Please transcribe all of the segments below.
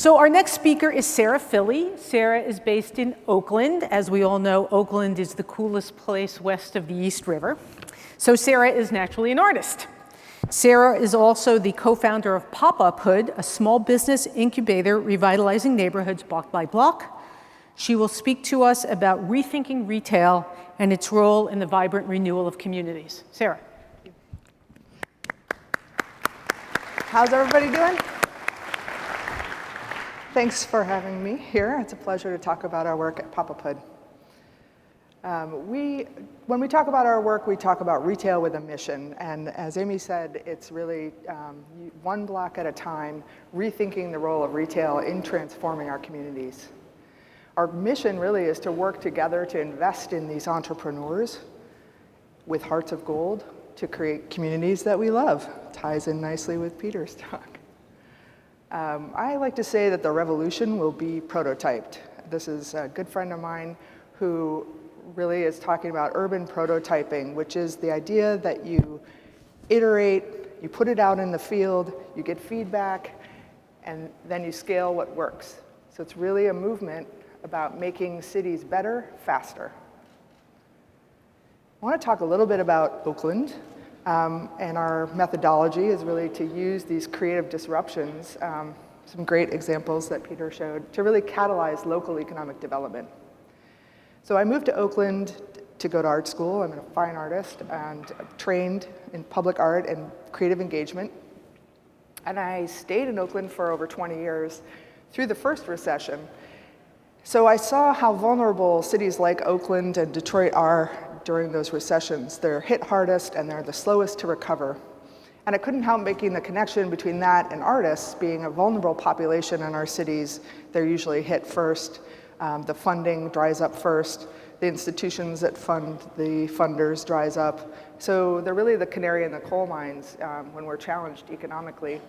So our next speaker is Sarah Filley. Sarah is based in Oakland. As we all know, Oakland is the coolest place west of the East River. So Sarah is naturally an artist. Sarah is also the co-founder of Popuphood, a small business incubator revitalizing neighborhoods block by block. She will speak to us about rethinking retail and its role in the vibrant renewal of communities. Sarah. How's everybody doing? Thanks for having me here. It's a pleasure to talk about our work at Popuphood. When we talk about our work, we talk about retail with a mission. And as Amy said, it's really one block at a time, rethinking the role of retail in transforming our communities. Our mission really is to work together to invest in these entrepreneurs with hearts of gold to create communities that we love. Ties in nicely with Peter's talk. I like to say that the revolution will be prototyped. This is a good friend of mine who really is talking about urban prototyping, which is the idea that you iterate, you put it out in the field, you get feedback, and then you scale what works. So it's really a movement about making cities better, faster. I want to talk a little bit about Oakland. And our methodology is really to use these creative disruptions, some great examples that Peter showed, to really catalyze local economic development. So I moved to Oakland to go to art school. I'm a fine artist and trained in public art and creative engagement. And I stayed in Oakland for over 20 years through the first recession. So I saw how vulnerable cities like Oakland and Detroit are during those recessions. They're hit hardest and they're the slowest to recover. And I couldn't help making the connection between that and artists being a vulnerable population in our cities. They're usually hit first. The funding dries up first. The institutions that fund the funders dries up. So they're really the canary in the coal mines when we're challenged economically.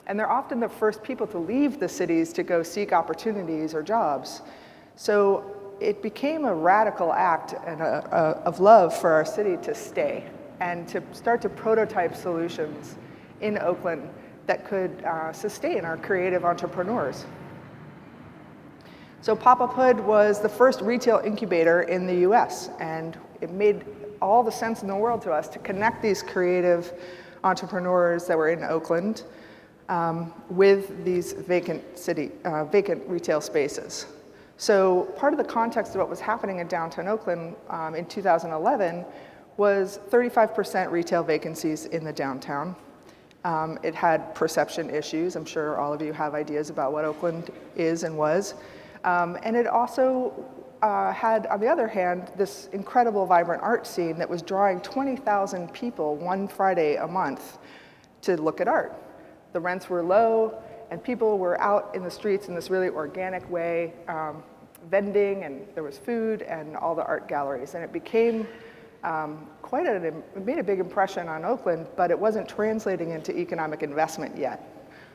And they're often the first people to leave the cities to go seek opportunities or jobs. So it became a radical act of love for our city to stay and to start to prototype solutions in Oakland that could sustain our creative entrepreneurs. So Popuphood was the first retail incubator in the US, and it made all the sense in the world to us to connect these creative entrepreneurs that were in Oakland with these vacant retail spaces. So part of the context of what was happening in downtown Oakland in 2011 was 35% retail vacancies in the downtown. It had perception issues. I'm sure all of you have ideas about what Oakland is and was. And it also had, on the other hand, this incredible vibrant art scene that was drawing 20,000 people one Friday a month to look at art. The rents were low, and people were out in the streets in this really organic way, vending, and there was food and all the art galleries. And it became it made a big impression on Oakland, but it wasn't translating into economic investment yet.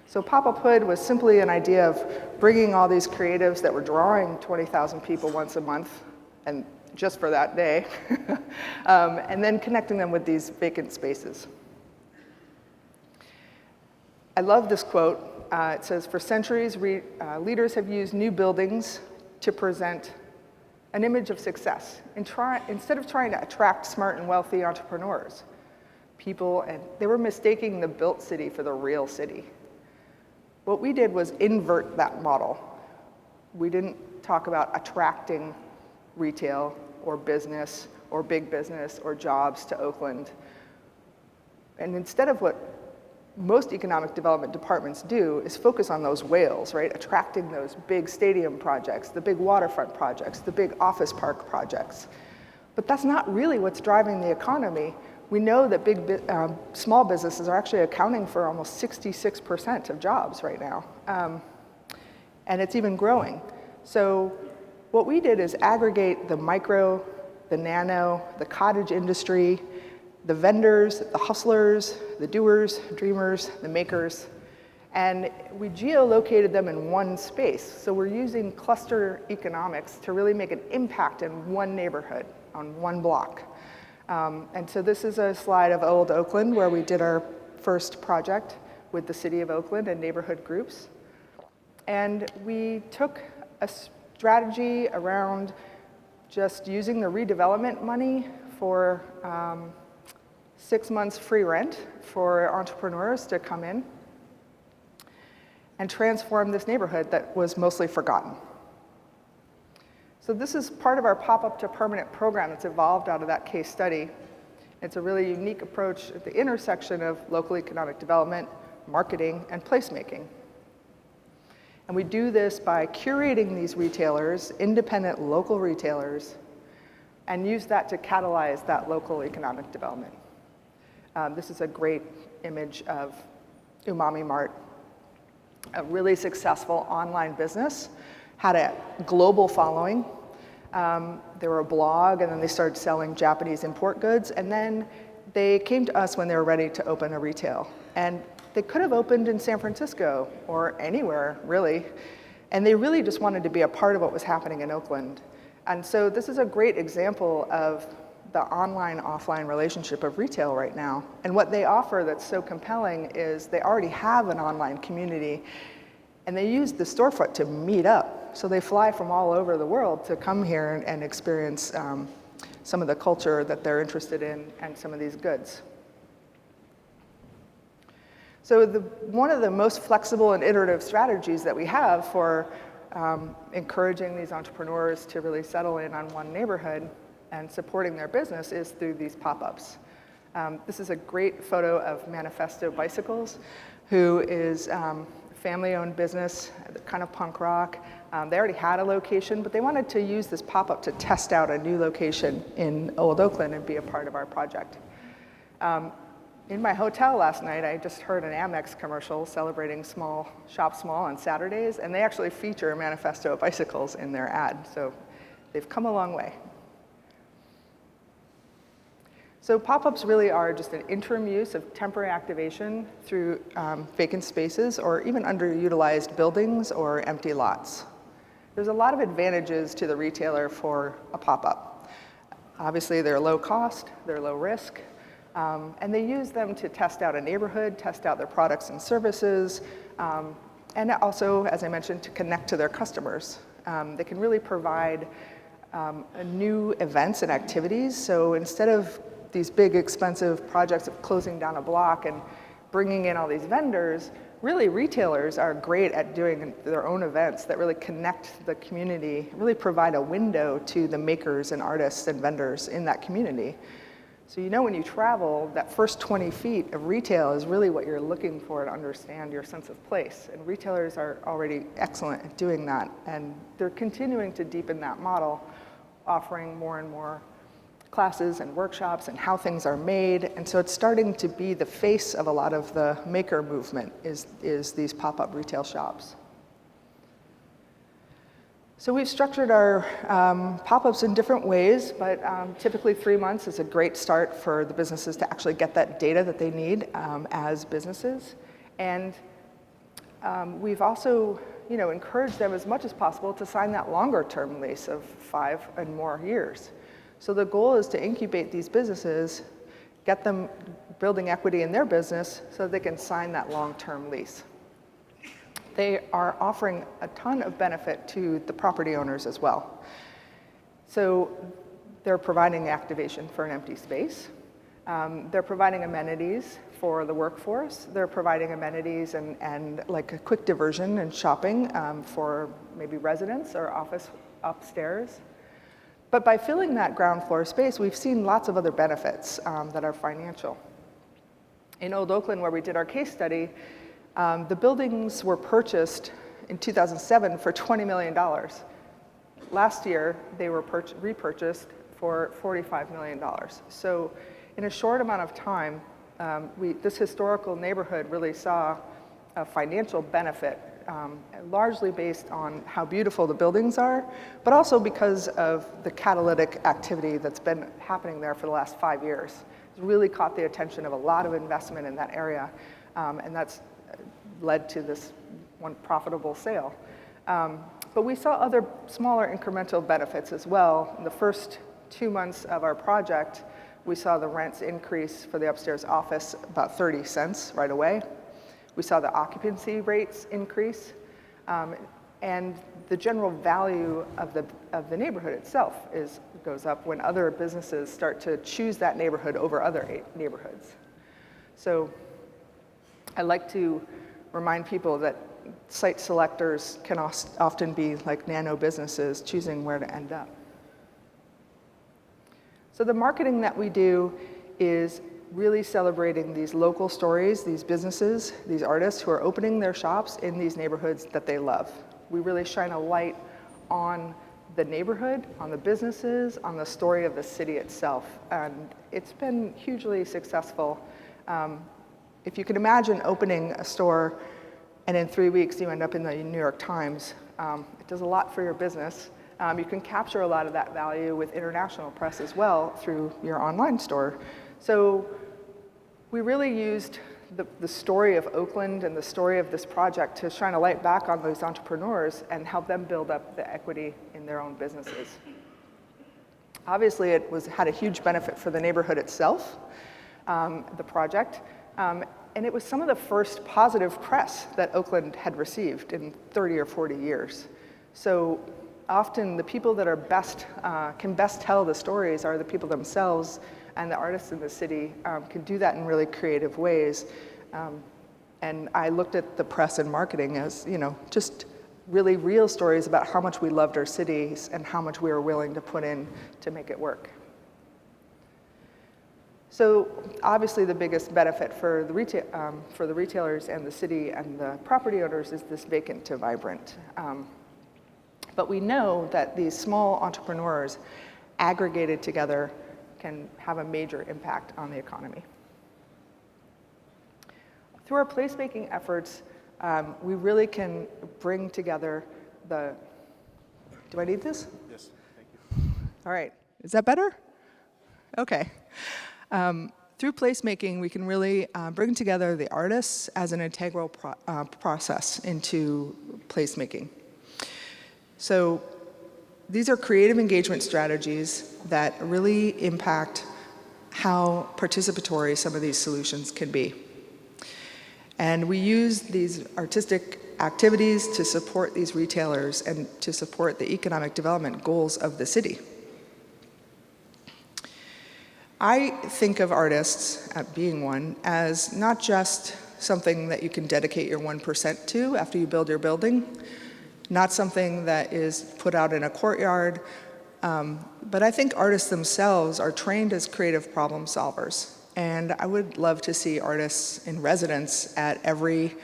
So Popuphood was simply an idea of bringing all these creatives that were drawing 20,000 people once a month, and just for that day, and then connecting them with these vacant spaces. I love this quote. It says, "For centuries, leaders have used new buildings to present an image of success instead of trying to attract smart and wealthy entrepreneurs. And they were mistaking the built city for the real city. What we did was invert that model. We didn't talk about attracting retail or business or big business or jobs to Oakland. And instead of what most economic development departments do is focus on those whales, right? Attracting those big stadium projects, the big waterfront projects, the big office park projects. But that's not really what's driving the economy. We know that small businesses are actually accounting for almost 66% of jobs right now. And it's even growing. So what we did is aggregate the micro, the nano, the cottage industry, the vendors, the hustlers, the doers, dreamers, the makers, and we geolocated them in one space. So we're using cluster economics to really make an impact in one neighborhood, on one block. And so this is a slide of Old Oakland where we did our first project with the city of Oakland and neighborhood groups. And we took a strategy around just using the redevelopment money for 6 months free rent for entrepreneurs to come in and transform this neighborhood that was mostly forgotten. So this is part of our Pop-Up to Permanent program that's evolved out of that case study. It's a really unique approach at the intersection of local economic development, marketing, and placemaking. And we do this by curating these retailers, independent local retailers, and use that to catalyze that local economic development. This is a great image of Umami Mart, a really successful online business, had a global following. They were a blog, and then they started selling Japanese import goods, and then they came to us when they were ready to open a retail. And they could have opened in San Francisco or anywhere, really, and they really just wanted to be a part of what was happening in Oakland. And so this is a great example of the online-offline relationship of retail right now. And what they offer that's so compelling is they already have an online community, and they use the storefront to meet up. So they fly from all over the world to come here and experience some of the culture that they're interested in and some of these goods. So one of the most flexible and iterative strategies that we have for encouraging these entrepreneurs to really settle in on one neighborhood and supporting their business is through these pop-ups. This is a great photo of Manifesto Bicycles, who is a family-owned business, kind of punk rock. They already had a location, but they wanted to use this pop-up to test out a new location in Old Oakland and be a part of our project. In my hotel last night, I just heard an Amex commercial celebrating shop small on Saturdays, and they actually feature Manifesto Bicycles in their ad, so they've come a long way. So pop-ups really are just an interim use of temporary activation through vacant spaces or even underutilized buildings or empty lots. There's a lot of advantages to the retailer for a pop-up. Obviously, they're low cost, they're low risk, and they use them to test out a neighborhood, test out their products and services, and also, as I mentioned, to connect to their customers. They can really provide new events and activities. So instead of these big expensive projects of closing down a block and bringing in all these vendors, really retailers are great at doing their own events that really connect the community, really provide a window to the makers and artists and vendors in that community. So you know when you travel, that first 20 feet of retail is really what you're looking for to understand your sense of place. And retailers are already excellent at doing that, and they're continuing to deepen that model, offering more and more classes and workshops and how things are made. And so it's starting to be the face of a lot of the maker movement is these pop-up retail shops. So we've structured our pop-ups in different ways, but typically 3 months is a great start for the businesses to actually get that data that they need as businesses. And we've also encouraged them as much as possible to sign that longer-term lease of 5 and more years. So the goal is to incubate these businesses, get them building equity in their business so that they can sign that long-term lease. They are offering a ton of benefit to the property owners as well. So they're providing activation for an empty space. They're providing amenities for the workforce. They're providing amenities and like a quick diversion and shopping for maybe residents or office upstairs. But by filling that ground floor space, we've seen lots of other benefits that are financial. In Old Oakland, where we did our case study, the buildings were purchased in 2007 for $20 million. Last year, they were repurchased for $45 million. So in a short amount of time, this historical neighborhood really saw a financial benefit, largely based on how beautiful the buildings are, but also because of the catalytic activity that's been happening there for the last 5 years. It's really caught the attention of a lot of investment in that area, and that's led to this one profitable sale. But we saw other smaller incremental benefits as well. In the first 2 months of our project, we saw the rents increase for the upstairs office about 30 cents right away. We saw the occupancy rates increase. And the general value of the neighborhood itself goes up when other businesses start to choose that neighborhood over other neighborhoods. So I like to remind people that site selectors can often be like nano businesses choosing where to end up. So the marketing that we do is really celebrating these local stories, these businesses, these artists who are opening their shops in these neighborhoods that they love. We really shine a light on the neighborhood, on the businesses, on the story of the city itself. And it's been hugely successful. If you can imagine opening a store and in 3 weeks you end up in the New York Times, it does a lot for your business. You can capture a lot of that value with international press as well through your online store. So we really used the story of Oakland and the story of this project to shine a light back on those entrepreneurs and help them build up the equity in their own businesses. Obviously, it had a huge benefit for the neighborhood itself, the project, and it was some of the first positive press that Oakland had received in 30 or 40 years. So often the people that are can best tell the stories are the people themselves, and the artists in the city can do that in really creative ways. And I looked at the press and marketing as, just really real stories about how much we loved our cities and how much we were willing to put in to make it work. So obviously the biggest benefit for the retailers and the city and the property owners is this vacant to vibrant. But we know that these small entrepreneurs aggregated together can have a major impact on the economy. Through our placemaking efforts, we really can bring together do I need this? Yes, thank you. All right, is that better? Okay. Through placemaking, we can really bring together the artists as an integral process into placemaking. So these are creative engagement strategies that really impact how participatory some of these solutions can be. And we use these artistic activities to support these retailers and to support the economic development goals of the city. I think of artists, being one, as not just something that you can dedicate your 1% to after you build your building, not something that is put out in a courtyard, but I think artists themselves are trained as creative problem solvers. And I would love to see artists in residence at every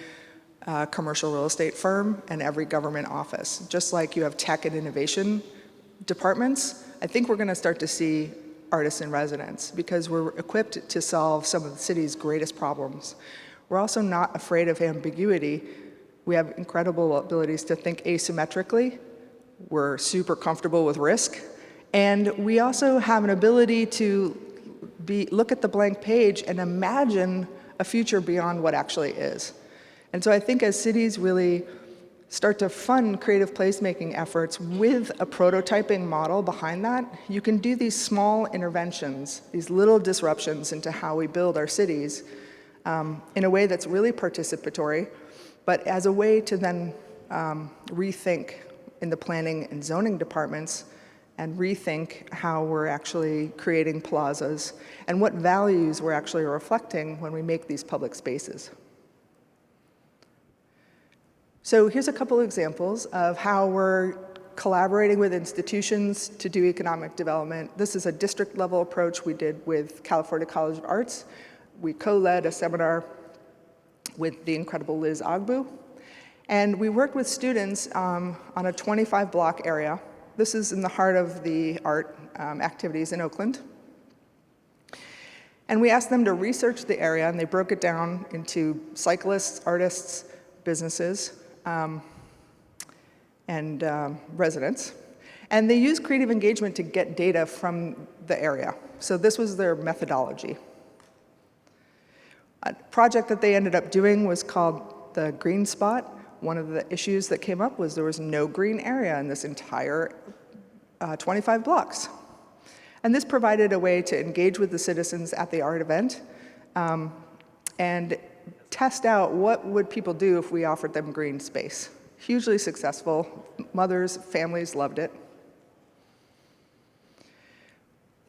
commercial real estate firm and every government office. Just like you have tech and innovation departments, I think we're going to start to see artists in residence because we're equipped to solve some of the city's greatest problems. We're also not afraid of ambiguity. We have incredible abilities to think asymmetrically. We're super comfortable with risk. And we also have an ability to look at the blank page and imagine a future beyond what actually is. And so I think as cities really start to fund creative placemaking efforts with a prototyping model behind that, you can do these small interventions, these little disruptions into how we build our cities in a way that's really participatory, but as a way to then rethink in the planning and zoning departments and rethink how we're actually creating plazas and what values we're actually reflecting when we make these public spaces. So here's a couple examples of how we're collaborating with institutions to do economic development. This is a district level approach we did with California College of Arts. We co-led a seminar with the incredible Liz Agbu. And we worked with students on a 25 block area. This is in the heart of the art activities in Oakland. And we asked them to research the area, and they broke it down into cyclists, artists, businesses, and residents. And they used creative engagement to get data from the area. So this was their methodology. A project that they ended up doing was called the Green Spot. One of the issues that came up was there was no green area in this entire 25 blocks. And this provided a way to engage with the citizens at the art event and test out what would people do if we offered them green space hugely successful. Mothers, families loved it.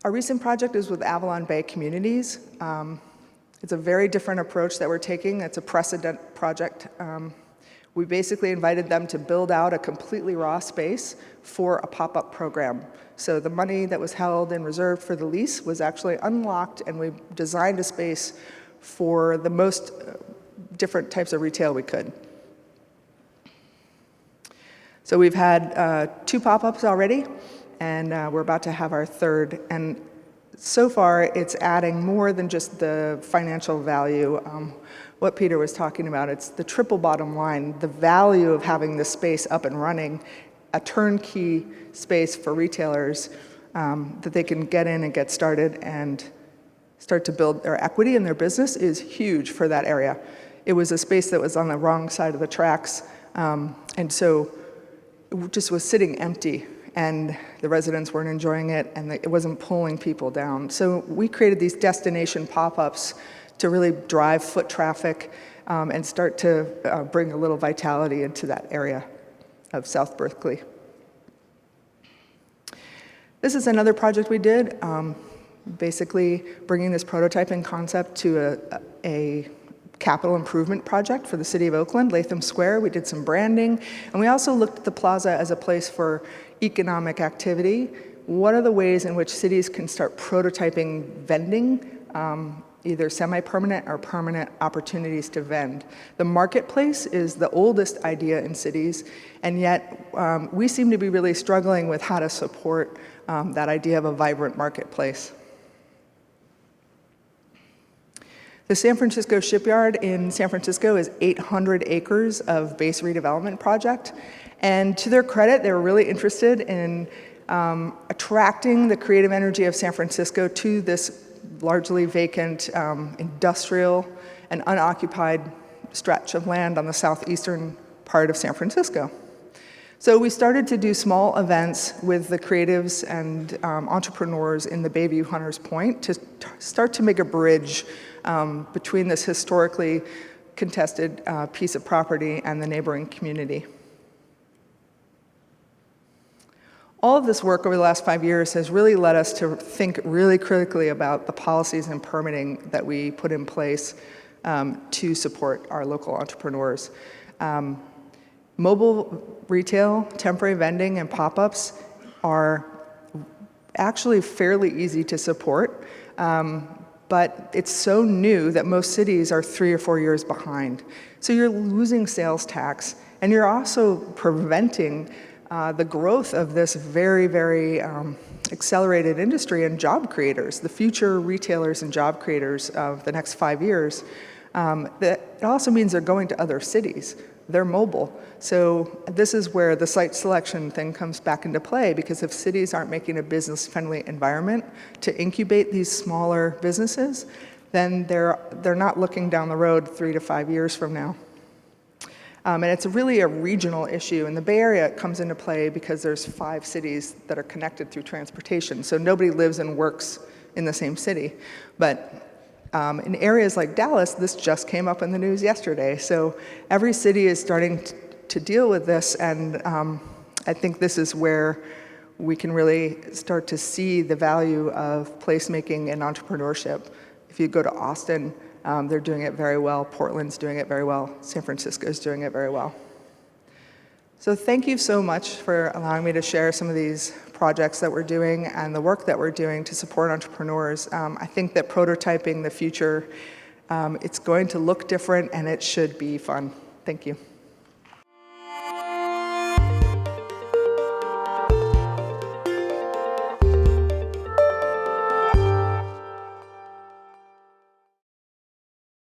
Our recent project is with Avalon Bay Communities. It's a very different approach that we're taking. It's a precedent project. We basically invited them to build out a completely raw space for a pop-up program. So the money that was held and reserved for the lease was actually unlocked, and we designed a space for the most different types of retail we could. So we've had 2 pop-ups already, and we're about to have our 3rd. And so far, it's adding more than just the financial value. What Peter was talking about, it's the triple bottom line, the value of having this space up and running, a turnkey space for retailers that they can get in and get started and start to build their equity in their business is huge for that area. It was a space that was on the wrong side of the tracks, and so it just was sitting empty, and the residents weren't enjoying it, and it wasn't pulling people down. So we created these destination pop-ups to really drive foot traffic and start to bring a little vitality into that area of South Berkeley. This is another project we did, basically bringing this prototyping concept to a capital improvement project for the city of Oakland, Latham Square. We did some branding, and we also looked at the plaza as a place for economic activity. What are the ways in which cities can start prototyping vending, either semi-permanent or permanent opportunities to vend? The marketplace is the oldest idea in cities, and yet we seem to be really struggling with how to support that idea of a vibrant marketplace. The San Francisco Shipyard in San Francisco is 800 acres of base redevelopment project. And to their credit, they were really interested in attracting the creative energy of San Francisco to this largely vacant industrial and unoccupied stretch of land on the southeastern part of San Francisco. So we started to do small events with the creatives and entrepreneurs in the Bayview Hunters Point to start to make a bridge between this historically contested piece of property and the neighboring community. All of this work over the last 5 years has really led us to think really critically about the policies and permitting that we put in place to support our local entrepreneurs. Mobile retail, temporary vending, and pop-ups are actually fairly easy to support, but it's so new that most cities are 3 or 4 years behind. So you're losing sales tax, and you're also preventing the growth of this very, very accelerated industry and job creators, the future retailers and job creators of the next 5 years. It also means they're going to other cities. They're mobile. So this is where the site selection thing comes back into play, because if cities aren't making a business-friendly environment to incubate these smaller businesses, then they're not looking down the road 3 to 5 years from now. And it's really a regional issue. In the Bay Area, it comes into play because there's 5 cities that are connected through transportation. So nobody lives and works in the same city. But in areas like Dallas, this just came up in the news yesterday. So every city is starting to deal with this, and I think this is where we can really start to see the value of placemaking and entrepreneurship. If you go to Austin, they're doing it very well. Portland's doing it very well. San Francisco's doing it very well. So thank you so much for allowing me to share some of these projects that we're doing and the work that we're doing to support entrepreneurs. I think that prototyping the future, it's going to look different, and it should be fun. Thank you.